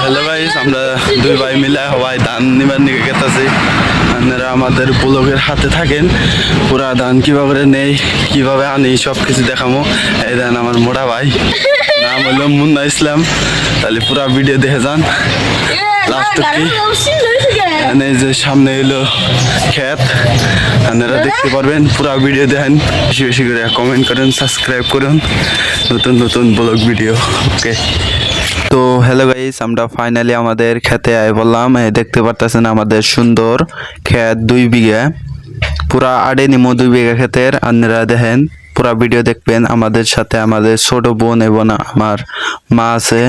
Hello guys, আমরা দুই ভাই মিলে হওয়ায় ধান নিবার নিয়ে গেতেছি। আপনারা আমাদের ব্লগের হাতে থাকেন, পুরা ধান কিভাবে নেই, কিভাবে আনি, সব কিছু দেখামো। এই ধান আমার মোটা ভাই, নাম হলো মুন্না ইসলাম। তাহলে পুরা ভিডিও দেখে যান লাস্ট এই যে সামনে এলো ক্ষেত, আপনারা দেখতে পারবেন। পুরা ভিডিও দেখেন, বেশি বেশি করে কমেন্ট করেন, সাবস্ক্রাইব করুন নতুন নতুন ব্লগ ভিডিও। ওকে, তো হ্যালো গাইস, আমরা ফাইনালি আমাদের খেতে আয় বললাম। দেখতে পারতেছেন আমাদের সুন্দর ক্ষেত, 2 বিঘা পুরা আড়ে নিমো। 2 বিঘা ক্ষেতের আপনারা দেখেন, পুরা ভিডিও দেখবেন। আমাদের সাথে আমাদের ছোট বোন এবং আমার মা আছে।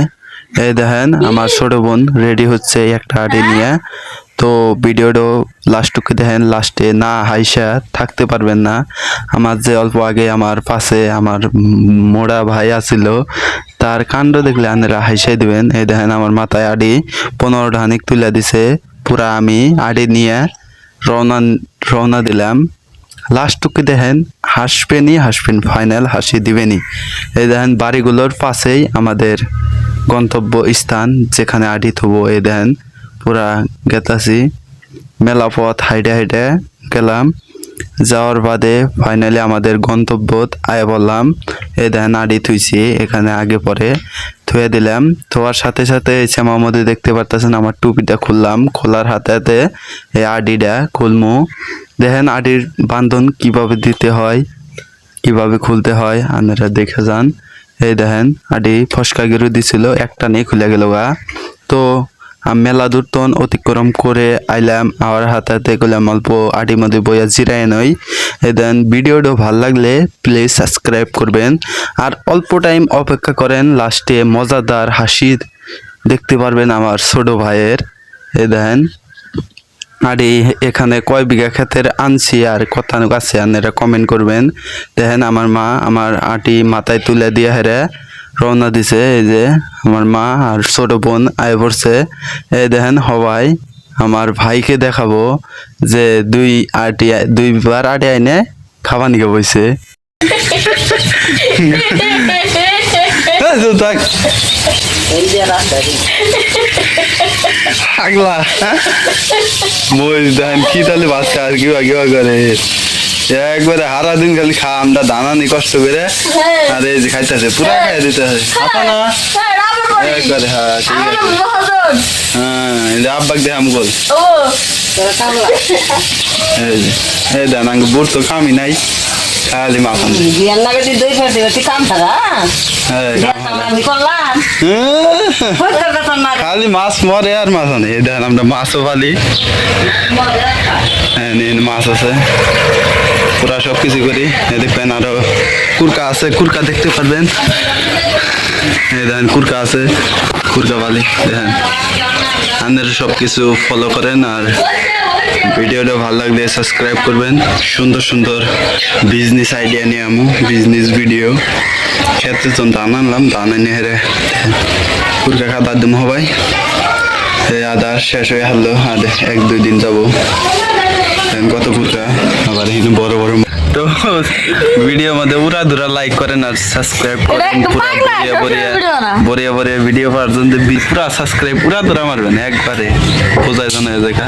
এই দেখেন আমার ছোট বোন রেডি হচ্ছে একটা আড়ে নিয়ে। তো ভিডিওটা লাস্টটুকু দেখেন, লাস্টে না হাইসা থাকতে পারবেন না। আমার যে অল্প আগে আমার পাশে আমার মোড়া ভাই আছিল, তার কাণ্ড দেখলে আপনারা হাইসাই দিবেন। এই দেখেন আমার মাথায় আড়ি 15 ঢানিক তুলে দিছে। পুরা আমি আড়ি নিয়ে রওনা দিলাম। লাস্টটুকু দেখেন, হাসবেন ফাইনাল হাসি দিবেনি। এই দেখেন বাড়িগুলোর পাশেই আমাদের গন্তব্য স্থান, যেখানে আড়ি থবো। এই দেখেন পুরা গেতাছি, মেলা পথ হাইটে হাইটে গেলাম। যাওয়ার বাদে ফাইনালি আমাদের গন্তব্য আয় বললাম। এই দেখেন আড়ি থুইছি, এখানে আগে পরে থুয়ে দিলাম। থোয়ার সাথে সাথে শ্যামার মধ্যে দেখতে পারতেছেন আমার টুপিটা খুললাম। খোলার হাতে হাতে এই আডিটা খুলমু। দেখেন আডির বান্ধন কিভাবে দিতে হয়, কিভাবে খুলতে হয়, আপনারা দেখে যান। এই দেখেন আডি ফসকা গিরু দিছিল, একটা নেই খুলে গেল গা। তো মেলা দূর তন অতিক্রম করে আইলাম। আমার হাতে হাতে করলাম অল্প আডির মধ্যে বইয়া জিরাই নই। এই দেন ভিডিওটা ভালো লাগলে প্লিজ সাবস্ক্রাইব করবেন, আর অল্প টাইম অপেক্ষা করেন। লাস্টে মজাদার হাসি দেখতে পারবেন আমার ছোট ভাইয়ের। এই দেন আডি এখানে কয় বিঘা ক্ষেতের আনছি আর কত আছে আপনারা কমেন্ট করবেন। দেখেন আমার মা আমার আটি মাথায় তুলে দিয়ে হেরে রওনা দিছে। এই যে আমার মা আর ছোট বোন আয় পড়ছে। এই দেখেন সবাই আমার ভাইকে দেখাবো যে 2বার আটি আইনে খাবা নিকে বইছে। আগলা মই দেখেন কি তাহলে বাচ্চা আর কিবা কিবা করে একবারে হারা দিন খালি খা, আমরা দানা নি কষ্ট করে আর এই যে খাইতেছে, পুরা খাই দিতে হয় না একবারে। হ্যাঁ ঠিক আছে, হ্যাঁ আব্বাক দে আমগল এই দেন আঙ্গ বুড় তো কামি নাই, খালি মাখন খালি মাছ মরে আর মাছ নেই। এই দেখেন আমরা মাছও পালি, মাছ আছে পুরা সব কিছু করি। দেখবেন আরো কুরকা আছে, কুরকা দেখতে পারবেন। এই দেখেন কুরকা আছে, কুরকা পালি। দেখেন আপনারা সব কিছু ফলো করেন, আর ভিডিওটা ভালো লাগলে সাবস্ক্রাইব করবেন। সুন্দর সুন্দর বিজনেস আইডিয়া নিয়ে আমি বিজনেস ভিডিও ক্ষেত্রে তো ধান আনলাম, ধান এনে হেরে কুরকা খাবার দিম হবাই। এই আদার শেষ হয়ে হারলো, আর 1-2 দিন যাবো। কত কুরকা আবার এখানে বড় বড়। তো ভিডিও মধ্যে উড়া ধুরা লাইক করেন আর সাবস্ক্রাইব করেন। পুরা বড়িয়া বড়িয়া ভিডিও পাওয়ার জন্য পুরা সাবস্ক্রাইব উড়া ধুরা মারবেন একবারে, বোঝায় জানা দেখা।